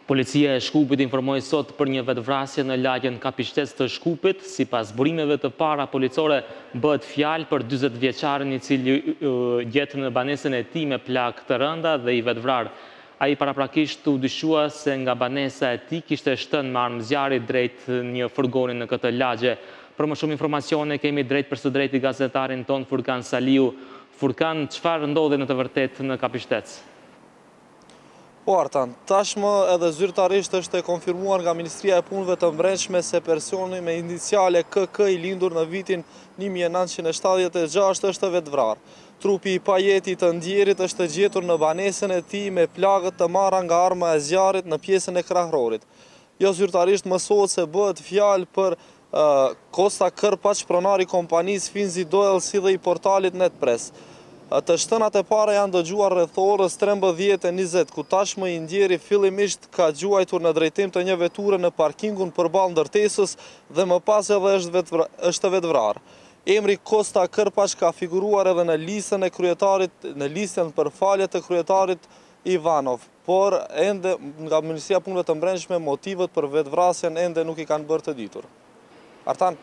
Policia e Shkupit informoi sot për një vetvrasje në lagjen Kapishtes të Shkupit. Sipas burimeve të para policore, bëhet fjalë për 40 vjeçarin i cili gjetë në banesën e tij me plagë të rënda dhe i vetvrar. Ai paraprakisht u dyshua se nga banesa e tij kishte shtënë me armë zjarri drejt një furgoni në këtë lagje. Për më shumë informacione kemi drejt për së drejti gazetarin ton Furkan Saliu. Furkan, çfarë ndodhi në të vërtetë në Kapishtes? Po, Artan, tashmë edhe zyrtarisht është e konfirmuar nga Ministria e Punëve të Brendshme se personi me iniciale KK i lindur në vitin 1976 është vetvrar. Trupi i pajetit të ndjerit është gjetur në banesën e tij me plagët të marra nga arma e zjarrit në pjesën e krahërorit. Jo zyrtarisht mësohet se bëhet fjalë për Kosta Kërpaç, pronari i kompanisë Finzi Doyle si dhe i portalit Netpress. Të shtënat e para janë dëgjuar rreth orës 13:20, ku tashmë i ndjeri fillimisht ka gjuajtur në drejtim të një veture në parkingun përballë ndërtesës dhe më pas edhe është vetvrar. Emri Kosta Kërpaç ka figuruar edhe në listën e kryetarit, në listën për falje të kryetarit Ivanov, por ende nga Ministria e Punëve të Brendshme motivet për vetvrasjen ende nuk i kanë bërë të ditur. Artan